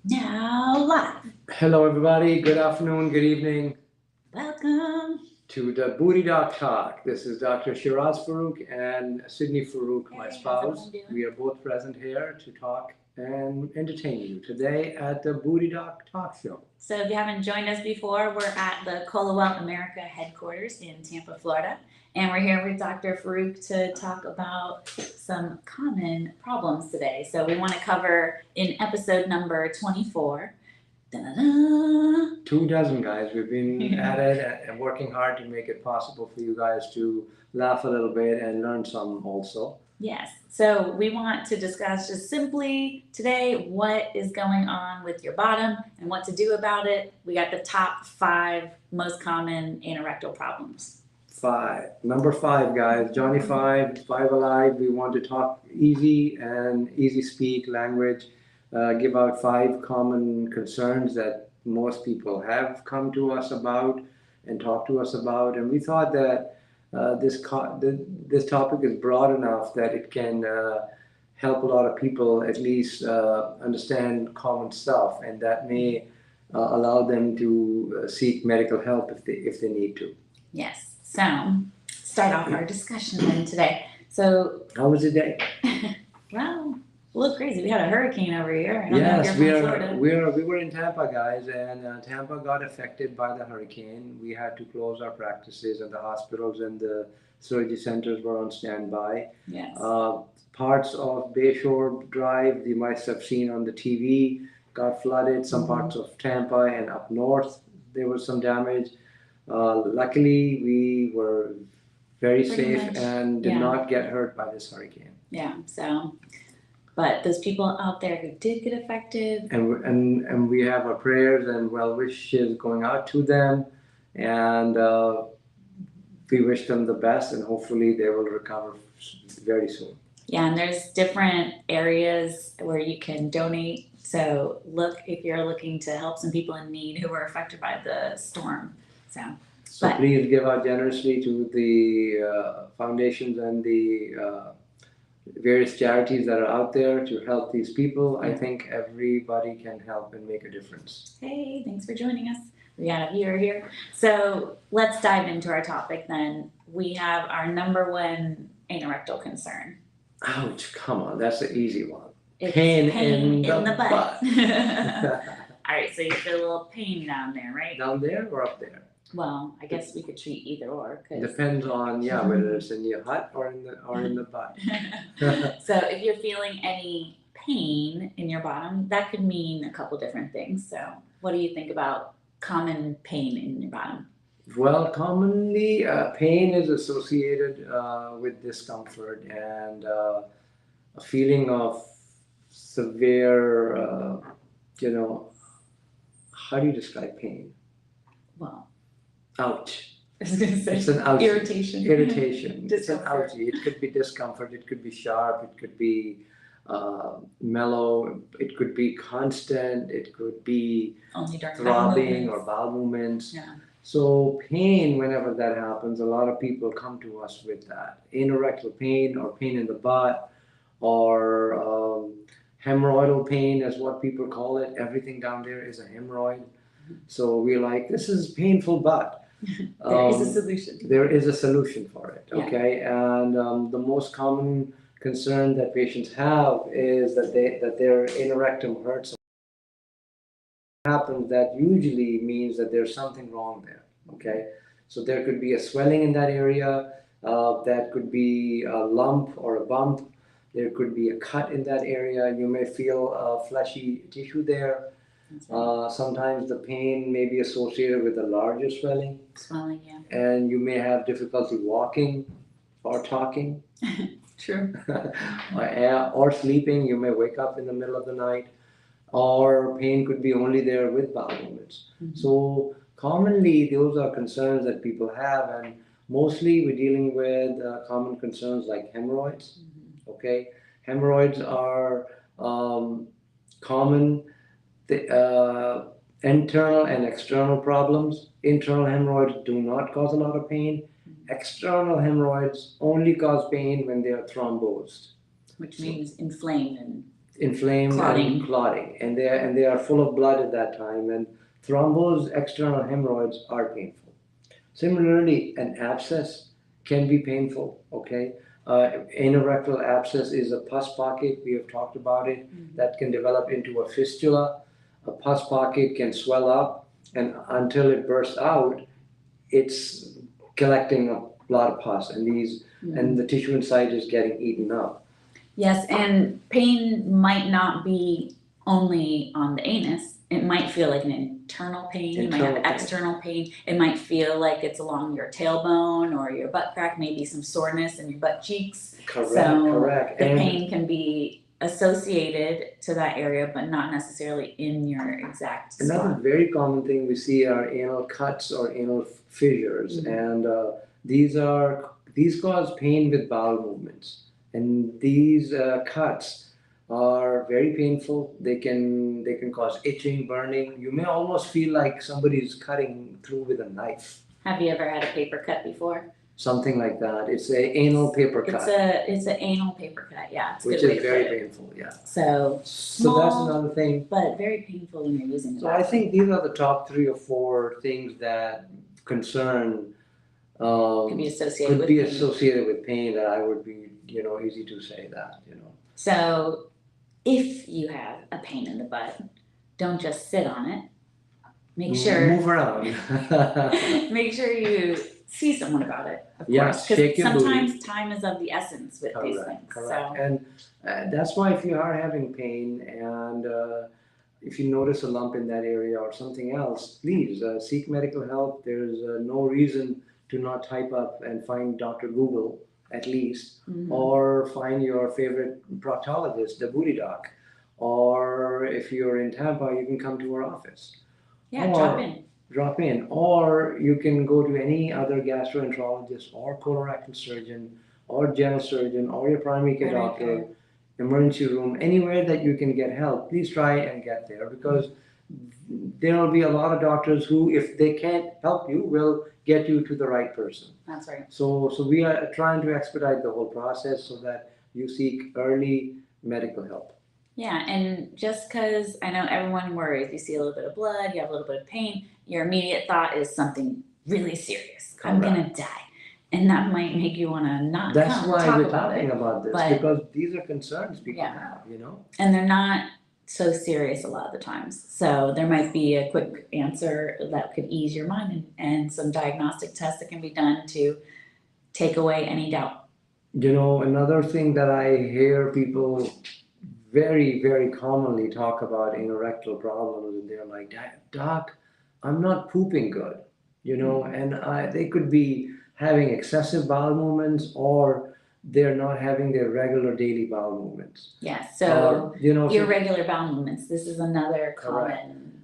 Now live. Hello everybody, good afternoon, good evening Welcome to the DaBootyDoc Talk. This is Dr. Shiraz Farouk and Sydney Farouk, my spouse. We are both present here to talk and entertain you today at the DaBootyDoc Talk Show. So if you haven't joined us before, we're at the Colorectal America headquarters in Tampa, Florida. And we're here with Dr. Farouk to talk about some common problems today. So we want to cover in episode number 24. Da-da-da. 24 guys. We've been at it and working hard to make it possible for you guys to laugh a little bit and learn some also. Yes. So we want to discuss just simply today what is going on with your bottom and what to do about it. We got the top 5 most common anorectal problems. Number 5, guys. Johnny 5 Alive. We want to talk easy and easy speak language. Give out 5 common concerns that most people have come to us about and talked to us about. And we thought that this topic is broad enough that it can help a lot of people at least understand common stuff, and that may allow them to seek medical help if they need to. Yes. So start off our discussion then today. So how was the day? Well, a little crazy. We had a hurricane over here. Yes, we were in Tampa, guys, and Tampa got affected by the hurricane. We had to close our practices, and the hospitals and the surgery centers were on standby. Yes. Parts of Bayshore Drive, you might have seen on the TV, got flooded. Some parts of Tampa and up north, there was some damage. Luckily, we were very safe and did not get hurt by this hurricane. Yeah, so... But those people out there who did get affected. And we have our prayers and well wishes going out to them. And we wish them the best, and hopefully they will recover very soon. Yeah, and there's different areas where you can donate. So look if you're looking to help some people in need who were affected by the storm. So please give out generously to the foundations and the various charities that are out there to help these people. I think everybody can help and make a difference. Hey, thanks for joining us. We got a viewer here. So let's dive into our topic then. We have our number 1 anorectal concern. Ouch, come on, that's the easy one. It's pain in the butt. All right, so you feel a little pain down there, right? Down there or up there? Well, I guess we could treat either or. Depends on whether it's in your butt or in the butt. So if you're feeling any pain in your bottom, that could mean a couple different things. So what do you think about common pain in your bottom? Well, commonly pain is associated with discomfort and a feeling of severe, how do you describe pain? Well, ouch. I was going to say it's an ouch. Irritation. It's an ouchie. It could be discomfort. It could be sharp. It could be mellow. It could be constant. It could be throbbing or bowel movements. Yeah. So pain, whenever that happens, a lot of people come to us with that. Anorectal pain or pain in the butt or hemorrhoidal pain is what people call it. Everything down there is a hemorrhoid. So we're like, this is painful butt. There is a solution. There is a solution for it, okay? Yeah. And the most common concern that patients have is that their inner rectum hurts. Happens that usually means that there's something wrong there, okay? So there could be a swelling in that area, that could be a lump or a bump, there could be a cut in that area, you may feel fleshy tissue there. Sometimes the pain may be associated with a larger swelling. Swelling, yeah. And you may have difficulty walking or talking. True. or sleeping. You may wake up in the middle of the night. Or pain could be only there with bowel movements. Mm-hmm. So commonly those are concerns that people have, and mostly we're dealing with common concerns like hemorrhoids. Mm-hmm. Okay, hemorrhoids are common. The internal and external problems. Internal hemorrhoids do not cause a lot of pain. External hemorrhoids only cause pain when they are thrombosed. Which means inflamed and inflamed and clotting, and they are full of blood at that time, and thrombosed external hemorrhoids are painful. Similarly, an abscess can be painful, okay? Anorectal abscess is a pus pocket, we have talked about it, that can develop into a fistula. A pus pocket can swell up, and until it bursts out, it's collecting a lot of pus, and the tissue inside is getting eaten up. Yes, and pain might not be only on the anus. It might feel like an internal pain. You might have external pain. It might feel like it's along your tailbone or your butt crack, maybe some soreness in your butt cheeks. Correct. The pain can be associated to that area, but not necessarily in your exact spot. Another very common thing we see are anal cuts or anal fissures, and these cause pain with bowel movements. And these cuts are very painful. They can cause itching, burning. You may almost feel like somebody's cutting through with a knife. Have you ever had a paper cut before? Something like that. It's an anal paper cut. It's an anal paper cut, yeah. It's which is very painful, yeah. So that's another thing. But very painful when you're using it. So I think these are the top 3 or 4 things that concern could be associated with pain that I would be, easy to say that, So if you have a pain in the butt, don't just sit on it. Make sure move around. Make sure you see someone about it, of yes, course. Shake your sometimes booty. time is of the essence with these things. Correct. So. And that's why if you are having pain and if you notice a lump in that area or something else, please seek medical help. There's no reason to not type up and find Dr. Google at least, or find your favorite proctologist, DaBootyDoc, or if you're in Tampa, you can come to our office. Yeah, drop in, or you can go to any other gastroenterologist or colorectal surgeon or general surgeon or your primary care doctor, emergency room, anywhere that you can get help. Please try and get there, because there will be a lot of doctors who, if they can't help you, will get you to the right person. That's right. So we are trying to expedite the whole process so that you seek early medical help. Yeah, and just because I know everyone worries, you see a little bit of blood, you have a little bit of pain, your immediate thought is something really serious. Correct. I'm gonna die. And that might make you want to not That's come why talk we're about talking it, about this, but- because these are concerns people Yeah. have, And they're not so serious a lot of the times. So there might be a quick answer that could ease your mind, and some diagnostic tests that can be done to take away any doubt. Another thing that I hear people very, very commonly talk about anorectal problems, and they're like, Doc, I'm not pooping good, and they could be having excessive bowel movements, or they're not having their regular daily bowel movements. Yes, so irregular bowel movements, this is another common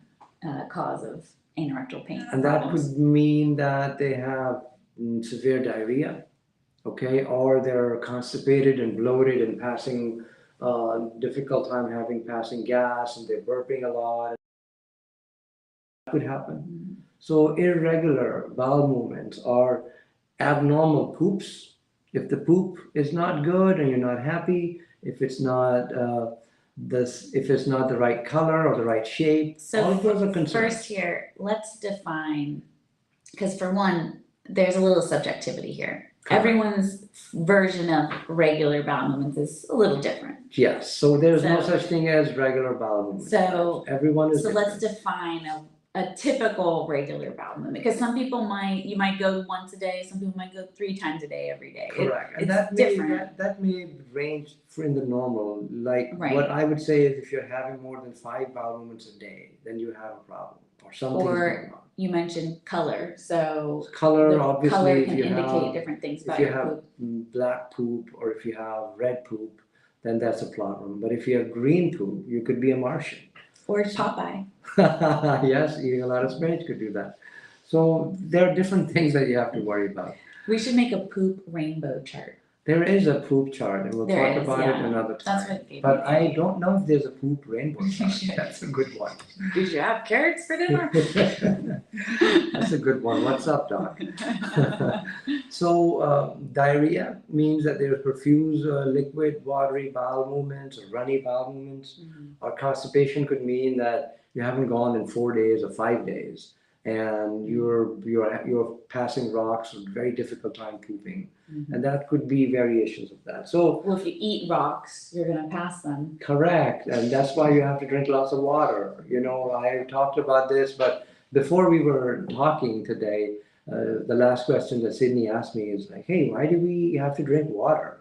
cause of anorectal pain. And that could mean that they have severe diarrhea, okay, or they're constipated and bloated and passing difficult time passing gas, and they're burping a lot. That could happen. So irregular bowel movements are abnormal poops. If the poop is not good and you're not happy, if it's not the right color or the right shape, so all of those are concerns. First here, let's define, because for one, there's a little subjectivity here. Correct. Everyone's version of regular bowel movements is a little different. Yes, so there's no such thing as regular bowel movements. So everyone is different. Let's define a typical regular bowel movement, because some people you might go once a day, some people might go 3 times a day every day. Correct. And it's different. That may range in the normal. Like what I would say is, if you're having more than 5 bowel movements a day, then you have a problem or something's going on. You mentioned color, so color obviously color can indicate different things about your poop. If you have black poop or if you have red poop, then that's a problem. But if you have green poop, you could be a Martian. Or Popeye. Yes, eating a lot of spinach could do that. So there are different things that you have to worry about. We should make a poop rainbow chart. There is a poop chart, and we'll There talk is, about it yeah. another That's time. what gave But me I don't know if there's a poop rainbow chart. should. That's a good one. Did you have carrots for dinner? That's a good one. What's up, doc? So diarrhea means that there's profuse liquid, watery bowel movements or runny bowel movements. Or constipation could mean that you haven't gone in 4 days or 5 days, and you're passing rocks with very difficult time pooping, and that could be variations of that. So Well, if you eat rocks, you're gonna pass them. correct, and that's why you have to drink lots of water. You know, I talked about this, but before we were talking today, the last question that Sydney asked me is like, "Hey, why do we have to drink water?"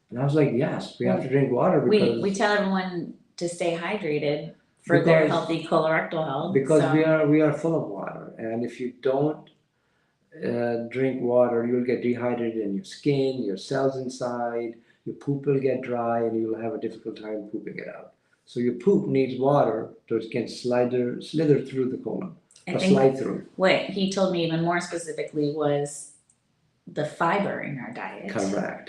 And I was like, "Yes, we have to drink water because We tell everyone to stay hydrated for their healthy colorectal health. because so. we are full of water, and if you don't drink water, you'll get dehydrated in your skin, your cells inside, your poop will get dry, and you'll have a difficult time pooping it out. So your poop needs water so it can slither through the colon, I or think slide through. what he told me even more specifically was the fiber in our diet Correct.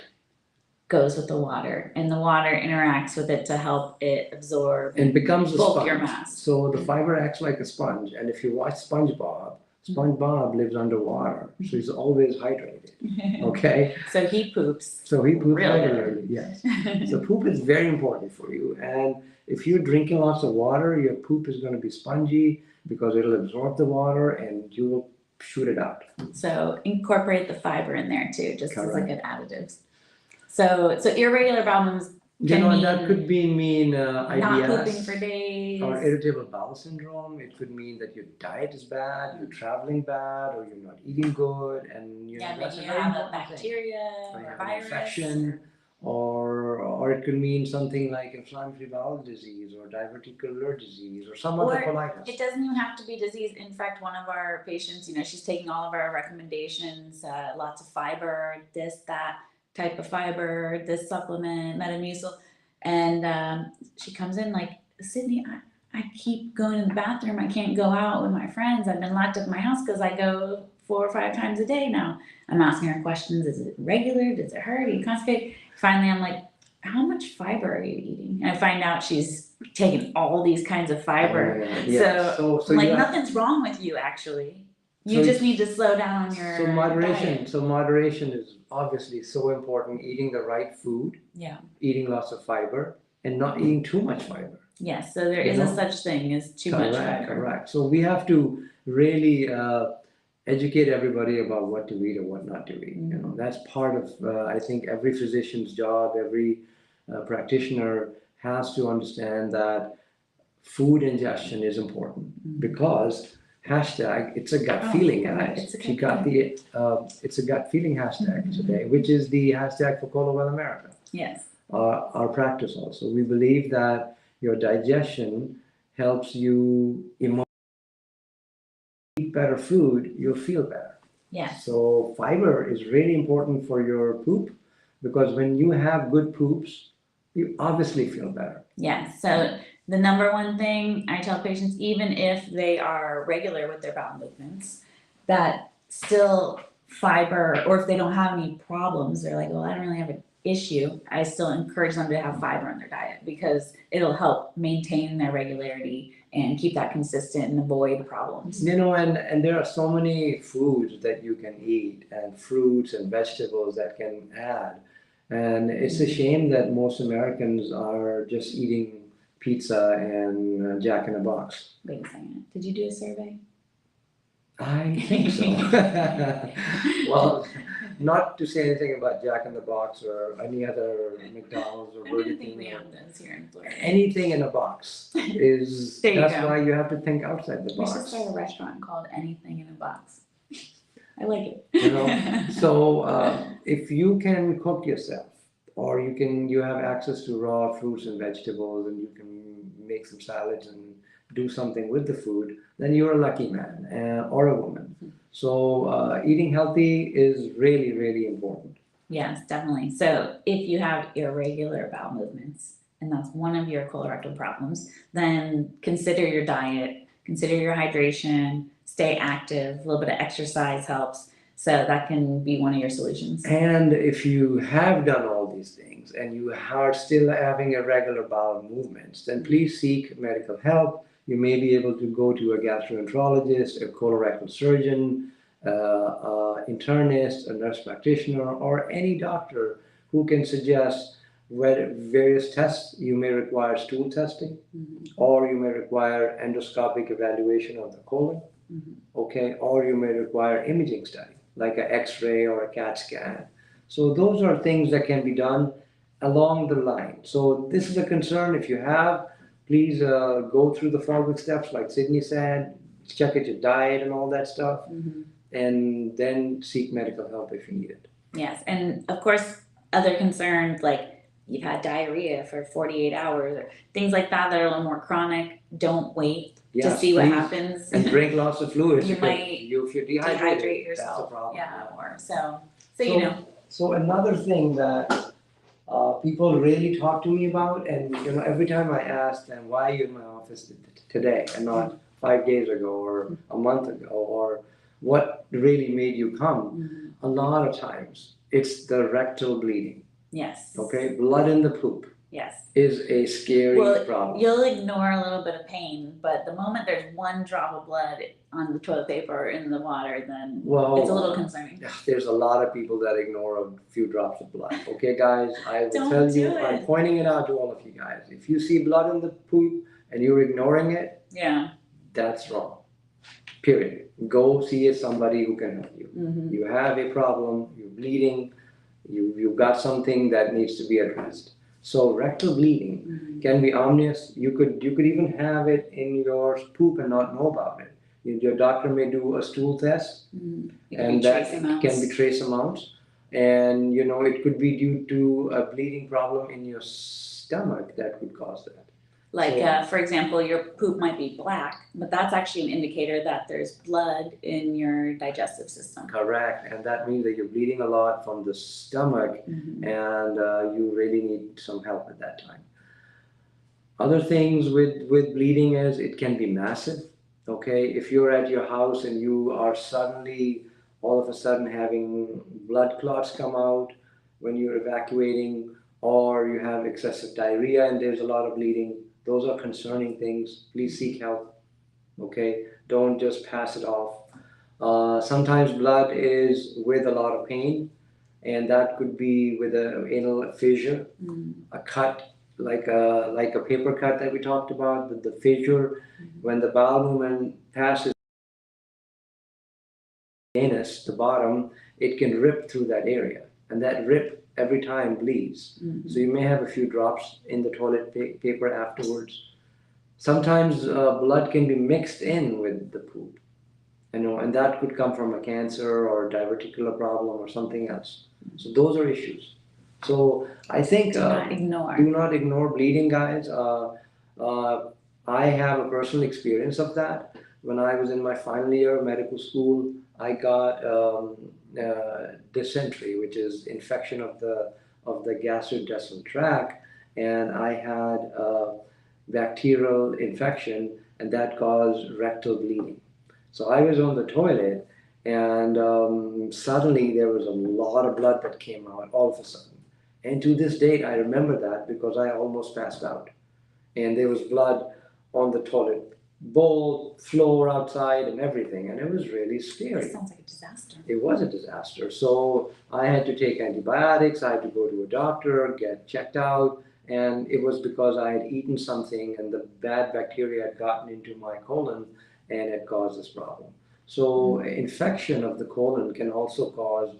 goes with the water, and the water interacts with it to help it absorb And becomes a bulk your sponge. mass. So the fiber acts like a sponge, and if you watch SpongeBob lives underwater, so he's always hydrated. Okay. So he poops. So he poops Real good. regularly. Yes. So poop is very important for you, and if you're drinking lots of water, your poop is going to be spongy because it'll absorb the water and you will shoot it out. So incorporate the fiber in there too, just as a Correct. good additives. So irregular bowel movements You can know, mean that could mean not IBS pooping for days. or irritable bowel syndrome. It could mean that your diet is bad, you're traveling bad, or you're not eating good, and you know, Yeah, that's maybe a you very have a important thing. bacteria Or you or have an virus. infection, or it could mean something like inflammatory bowel disease or diverticular disease or some other colitis. It doesn't even have to be disease. In fact, one of our patients, she's taking all of our recommendations, lots of fiber, this, that type of fiber, this supplement, Metamucil, and she comes in like, Sydney, I keep going to the bathroom. I can't go out with my friends. I've been locked up in my house because I go 4 or 5 times a day now. I'm asking her questions. Is it regular? Does it hurt? Are you constipated? Finally, I'm like, how much fiber are you eating? And I find out she's taking all these kinds of fiber. Yeah. So I'm like, nothing's wrong with you, actually. You just need to slow down on your diet. So moderation is obviously so important. Eating the right food. Yeah. Eating lots of fiber and not eating too much fiber. Yes, so there is a such thing as too much fiber. Correct. So we have to really educate everybody about what to eat or what not to eat. You know, that's part of I think every physician's job. Every practitioner has to understand that food ingestion is important because it's a gut feeling, guys. She got the it's a gut feeling hashtag today, which is the hashtag for Colorectal America. Yes. Our practice also. We believe that your digestion helps you eat better food, you'll feel better. Yes. So fiber is really important for your poop because when you have good poops, you obviously feel better. Yes. So the number one thing I tell patients, even if they are regular with their bowel movements, that still fiber, or if they don't have any problems, they're like, well, I don't really have an issue. I still encourage them to have fiber in their diet because it'll help maintain their regularity and keep that consistent and avoid problems. You know, and there are so many foods that you can eat and fruits and vegetables that can add. And it's a shame that most Americans are just eating pizza and Jack in the Box. Wait a second. Did you do a survey? I think so. Well, not to say anything about Jack in the Box or any other McDonald's or Burger King. We have those here in Florida. Anything in a box is. That's why you have to think outside the box. We should start a restaurant called Anything in a Box. I like it. You know, so if you can cook yourself, or you have access to raw fruits and vegetables, and you can make some salads and do something with the food, then you're a lucky man or a woman. So eating healthy is really, really important. Yes, definitely. So if you have irregular bowel movements, and that's one of your colorectal problems, then consider your diet, consider your hydration, stay active, a little bit of exercise helps. So that can be one of your solutions. And if you have done all these things and you are still having irregular bowel movements, then please seek medical help. You may be able to go to a gastroenterologist, a colorectal surgeon, internist, a nurse practitioner, or any doctor who can suggest various tests. You may require stool testing, or you may require endoscopic evaluation of the colon, okay, or you may require imaging study, like an X-ray or a CAT scan. So those are things that can be done along the line. So this is a concern. If you have, please go through the following steps, like Sydney said, check at your diet and all that stuff, and then seek medical help if you need it. Yes, and of course, other concerns like you've had diarrhea for 48 hours, or things like that that are a little more chronic, don't wait to see what happens. And drink lots of fluids. You might if you're dehydrated, dehydrate yourself. that's a problem. Yeah, or so you know. So another thing that people really talk to me about, and every time I ask them, why are you in my office today and not 5 days ago or a month ago, or what really made you come, a lot of times it's the rectal bleeding. Yes. Okay, blood in the poop. Yes. Is a scary problem. You'll ignore a little bit of pain, but the moment there's one drop of blood on the toilet paper or in the water, then it's a little concerning. There's a lot of people that ignore a few drops of blood. Okay, guys, I will Don't tell do you, it. I'm pointing it out to all of you guys. If you see blood in the poop and you're ignoring it, that's wrong. Period. Go see somebody who can help you. You have a problem, you're bleeding, you've got something that needs to be addressed. So rectal bleeding can be ominous. You could even have it in your poop and not know about it. Your doctor may do a stool test, and that can be trace amounts. And it could be due to a bleeding problem in your stomach that could cause that. Like, for example, your poop might be black, but that's actually an indicator that there's blood in your digestive system. Correct, and that means that you're bleeding a lot from the stomach, and you really need some help at that time. Other things with bleeding is it can be massive. Okay, if you're at your house and you are all of a sudden having blood clots come out when you're evacuating, or you have excessive diarrhea and there's a lot of bleeding, those are concerning things. Please seek help. Okay, don't just pass it off. Sometimes blood is with a lot of pain, and that could be with an anal fissure, a cut, like a paper cut that we talked about. The fissure, when the bowel movement passes the anus, the bottom, it can rip through that area, and that rip every time bleeds. So you may have a few drops in the toilet paper afterwards. Sometimes blood can be mixed in with the poop, and that could come from a cancer or a diverticular problem or something else. So those are issues. So I think do not ignore bleeding, guys. I have a personal experience of that. When I was in my final year of medical school, I got dysentery, which is infection of the gastrointestinal tract, and I had a bacterial infection, and that caused rectal bleeding. So I was on the toilet, and suddenly there was a lot of blood that came out all of a sudden. And to this date, I remember that because I almost passed out, and there was blood on the toilet bowl, floor outside, and everything, and it was really scary. It sounds like a disaster. It was a disaster. So I had to take antibiotics, I had to go to a doctor, get checked out, and it was because I had eaten something and the bad bacteria had gotten into my colon and it caused this problem. So infection of the colon can also cause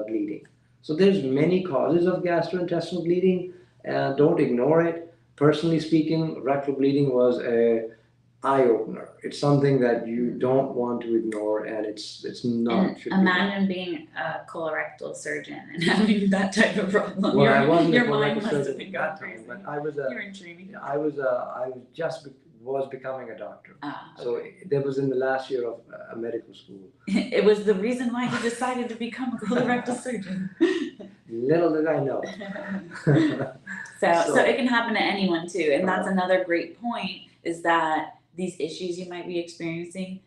bleeding. So there's many causes of gastrointestinal bleeding, and don't ignore it. Personally speaking, rectal bleeding was a eye-opener. It's something that you don't want to ignore, and it's not. And imagine being a colorectal surgeon and having that type of problem. Well, I wasn't your a mind colorectal must have surgeon been at that going time, crazy. but I was You're in training. I was becoming a doctor. Okay. So that was in the last year of medical school. It was the reason why he decided to become a colorectal surgeon. Little did I know. So it can happen to anyone too, and that's another great point, is that these issues you might be experiencing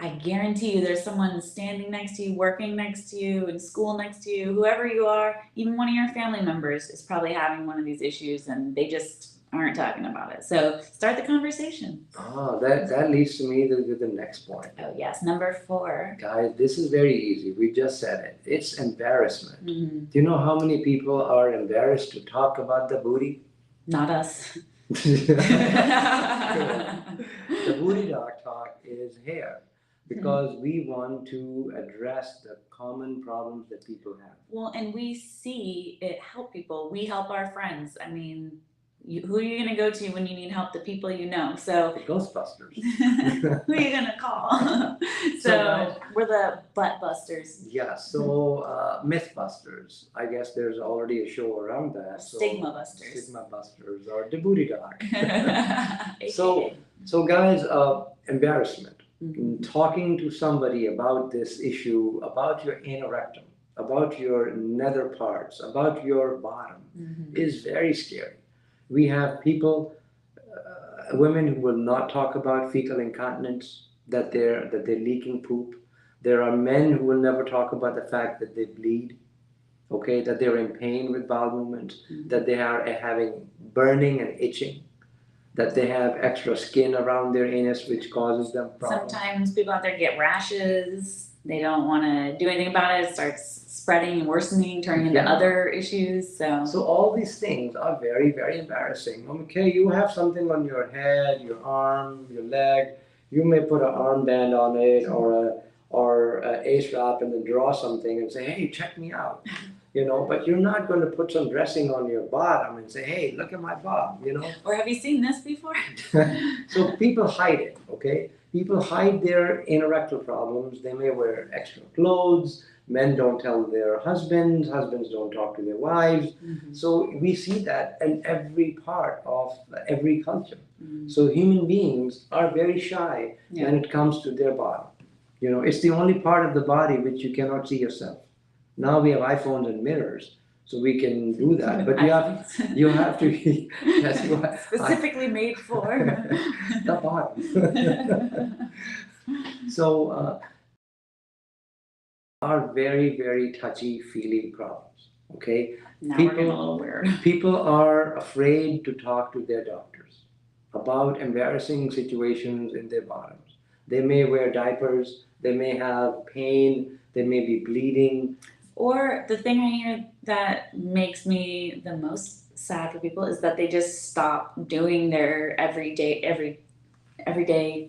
I guarantee you there's someone standing next to you, working next to you, in school next to you, whoever you are, even one of your family members is probably having one of these issues and they just aren't talking about it. So start the conversation. That leads to me to the next point. Oh yes, number 4. Guys, this is very easy. We just said it. It's embarrassment. Mm-hmm. Do you know how many people are embarrassed to talk about the booty? Not us. The DaBootyDoc Talk is here because we want to address the common problems that people have. Well, and we see it help people. We help our friends. I mean, who are you going to go to when you need help? The people you know. So The Ghostbusters. who are you going to call? So we're the butt busters. Yeah, so Mythbusters. I guess there's already a show around that. So Stigma busters. Stigma Busters or DaBootyDoc. So, So guys, embarrassment. mm-hmm. Talking to somebody about this issue, about your anorectum, about your nether parts, about your bottom, Mm-hmm. is very scary. We have people, women who will not talk about fecal incontinence, that they're leaking poop. There are men who will never talk about the fact that they bleed, okay, that they're in pain with bowel movements, Mm-hmm. that they are having burning and itching, that they have extra skin around their anus which causes them problems. Sometimes people out there get rashes. They don't want to do anything about it. It starts spreading and worsening, turning into Yeah. other issues. So all these things are very, very embarrassing. Okay, you have something on your head, your arm, your leg. You may put an armband on it or a ace wrap and then draw something and say, hey, check me out. You know, but you're not going to put some dressing on your bottom and say, hey, look at my bottom, you know. Or have you seen this before? So people hide it, okay? People hide their anorectal problems. They may wear extra clothes. Men don't tell their husbands. Husbands don't talk to their wives. Mm-hmm. So we see that in every part of every culture. Mm-hmm. So human beings are very shy when it comes to their bottom. You know, it's the only part of the body which you cannot see yourself. Now we have iPhones and mirrors, so we can do that. But you have to be that's what, specifically made for the bottom. So are very, very touchy-feely problems. Okay, now we're getting a little weird. People are afraid to talk to their doctors about embarrassing situations in their bottoms. They may wear diapers. They may have pain. They may be bleeding. Or the thing I hear that makes me the most sad for people is that they just stop doing their everyday,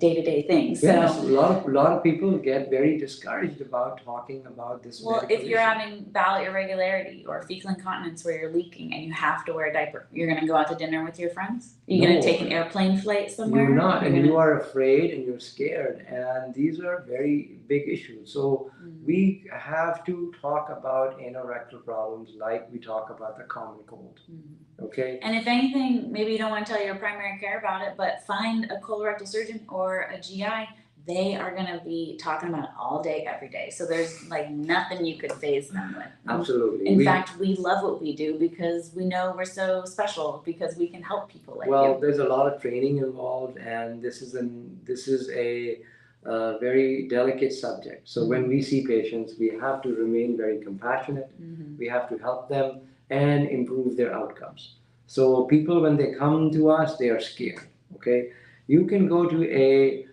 day-to-day things. Yes, So, a lot of people get very discouraged about talking about this. well, if you're issue. having bowel irregularity or fecal incontinence where you're leaking and you have to wear a diaper, you're going to go out to dinner with your friends? Are you going No. to take an airplane flight somewhere? You're not, and You're you are afraid and you're scared, and these are very big issues. So we have to talk about anorectal problems like we talk about the common cold. Okay. And if anything, maybe you don't want to tell your primary care about it, but find a colorectal surgeon or a GI. They are going to be talking about it all day, every day. So there's like nothing you could phase them with. Absolutely. In fact, we love what we do because we know we're so special because we can help people like well, you. there's a lot of training involved, and this is a very delicate subject. So when we see patients, we have to remain very compassionate. Mm-hmm. We have to help them and improve their outcomes. So people, when they come to us, they are scared. Okay, you can go to a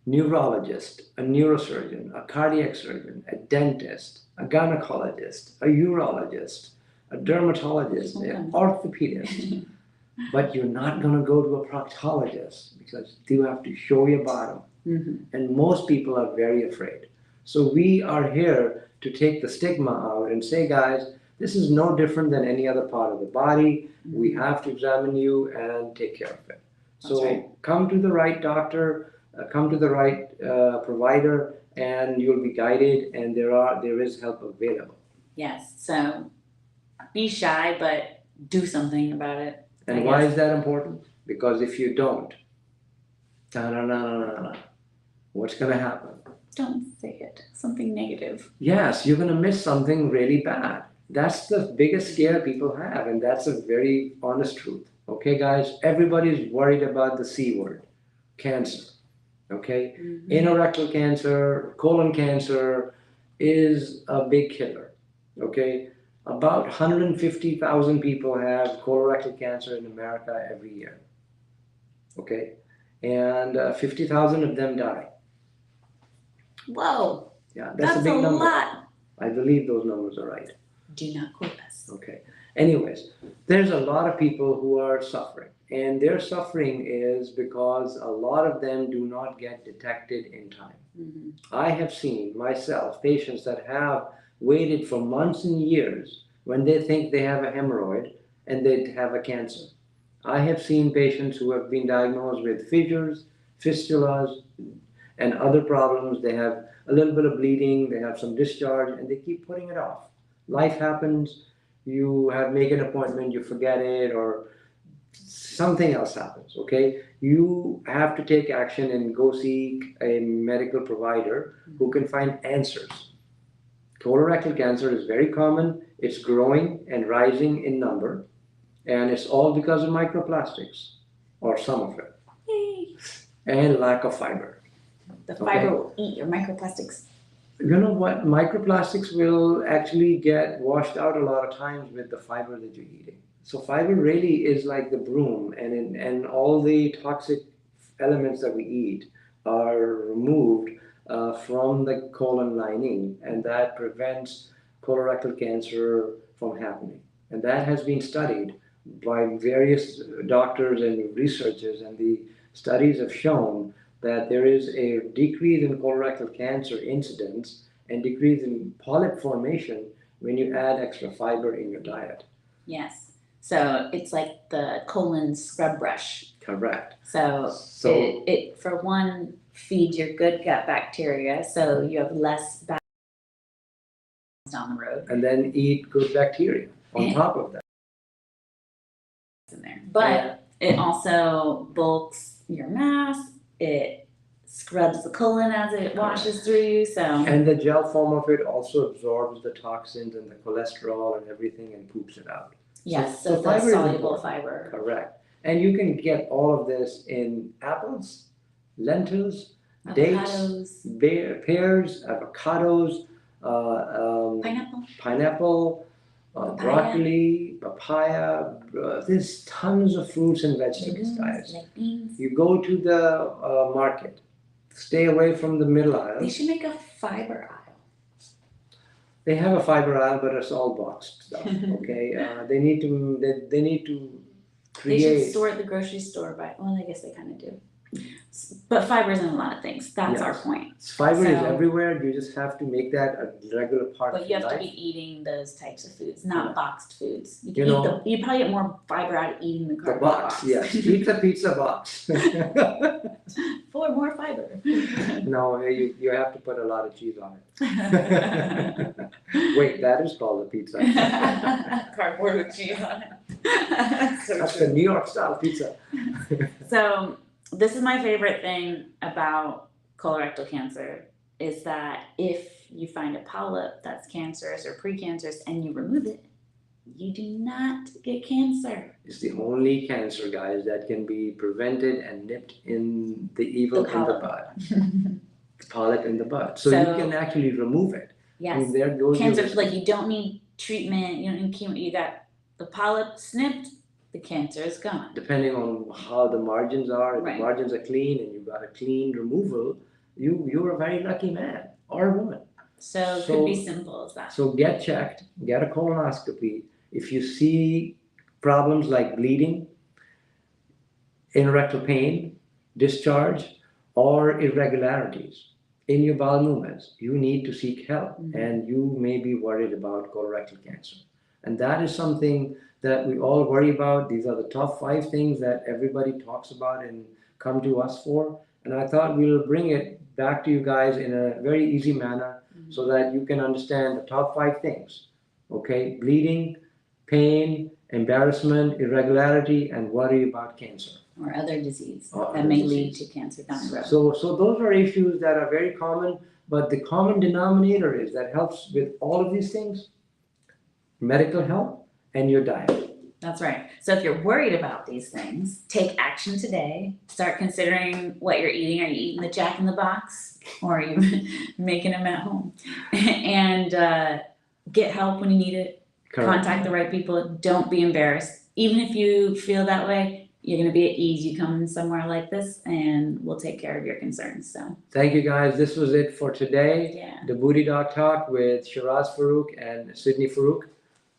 neurologist, a neurosurgeon, a cardiac surgeon, a dentist, a gynecologist, a urologist, a dermatologist, an orthopedist, but you're not going to go to a proctologist because you have to show your bottom. Mm-hmm. And most people are very afraid. So we are here to take the stigma out and say, guys, this is no different than any other part of the body. Mm-hmm. We have to examine you and take care of it. So right. Come to the right doctor, come to the right provider, and you'll be guided, and there is help available. Yes, so be shy, but do something about it. And why is that important? Because if you don't, what's going to happen? Don't say it. Something negative. Yes, you're going to miss something really bad. That's the biggest scare people have, and that's a very honest truth. Okay, guys, everybody's worried about the C word, cancer. Okay, Mhm. anorectal cancer, colon cancer is a big killer. Okay, about 150,000 people have colorectal cancer in America every year. Okay, and 50,000 of them die. Whoa, Yeah, that's a big number. lot. I believe those numbers are right. Do not quote us. Okay. Anyways, there's a lot of people who are suffering, and their suffering is because a lot of them do not get detected in time. Mm-hmm. I have seen myself patients that have waited for months and years when they think they have a hemorrhoid and they have a cancer. I have seen patients who have been diagnosed with fissures, fistulas, and other problems. They have a little bit of bleeding, they have some discharge, and they keep putting it off. Life happens, you have make an appointment, you forget it, or something else happens. Okay, you have to take action and go seek a medical provider who can find answers. Colorectal cancer is very common, it's growing and rising in number, and it's all because of microplastics, or some of it. Yay. And lack of fiber. The fiber will eat your microplastics. You know what? Microplastics will actually get washed out a lot of times with the fiber that you're eating. So fiber really is like the broom, and all the toxic elements that we eat are removed from the colon lining, and that prevents colorectal cancer from happening. And that has been studied by various doctors and researchers, and the studies have shown that there is a decrease in colorectal cancer incidence and decrease in polyp formation when you add extra fiber in your diet. Yes. So it's like the colon scrub brush. Correct. So it for one feeds your good gut bacteria, so you have less bad down the road. And then eat good bacteria on top of that. In there. But it also bulks your mass. It scrubs the colon as it washes through you. So and the gel form of it also absorbs the toxins and the cholesterol and everything and poops it out. Yes, so the soluble fiber. Correct. And you can get all of this in apples, lentils, Avocados. dates, pears, avocados, pineapple, broccoli, papaya. There's tons of fruits and vegetables, guys. Like beans. You go to the market, stay away from the middle aisle. They should make a fiber aisle. They have a fiber aisle, but it's all boxed stuff. Okay, they need to create. They should store at the grocery store by. Well, I guess they kind of do. But fiber is in a lot of things. That's our point. Fiber is everywhere. You just have to make that a regular part of your life. But you have to be eating those types of foods, not boxed foods. You can you probably get more fiber out of eating the cardboard box. Yes, eat the pizza box. For more fiber. No, you have to put a lot of cheese on it. Wait, that is called a pizza. Cardboard with cheese on it. That's the New York style pizza. So this is my favorite thing about colorectal cancer is that if you find a polyp that's cancerous or precancerous and you remove it, you do not get cancer. It's the only cancer, guys, that can be prevented and nipped in the evil in the bud. The polyp in the bud. So you can actually remove it. Yes. And there goes cancer, like you don't need treatment, you don't need chemo, you got the polyp snipped, the cancer is gone. Depending on how the margins are, if the margins are clean and you've got a clean removal, you're a very lucky man or woman. So it could be simple as that. So get checked, get a colonoscopy. If you see problems like bleeding, anorectal pain, discharge, or irregularities in your bowel movements, you need to seek help. And you may be worried about colorectal cancer. And that is something that we all worry about. These are the top 5 things that everybody talks about and come to us for. And I thought we'll bring it back to you guys in a very easy manner so that you can understand the top 5 things. Okay, bleeding, pain, embarrassment, irregularity, and worry about cancer. Or other disease that may lead to cancer down the road. So those are issues that are very common, but the common denominator is that helps with all of these things, medical help and your diet. That's right. So if you're worried about these things, take action today. Start considering what you're eating. Are you eating the Jack in the Box, or are you making them at home? And get help when you need it. Correct. Contact the right people. Don't be embarrassed. Even if you feel that way, you're going to be at ease. You come somewhere like this, and we'll take care of your concerns. So Thank you, guys. This was it for today. yeah. The Booty Doc Talk with Shiraz Farouk and Sydney Farouk.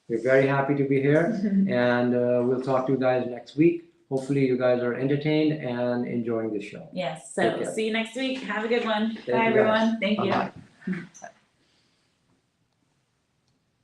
We're very happy to be here, and we'll talk to you guys next week. Hopefully you guys are entertained and enjoying the show. Yes. Take So care. see you next week. Have a good one. Thank Bye, you, guys. everyone. Thank you. Bye-bye.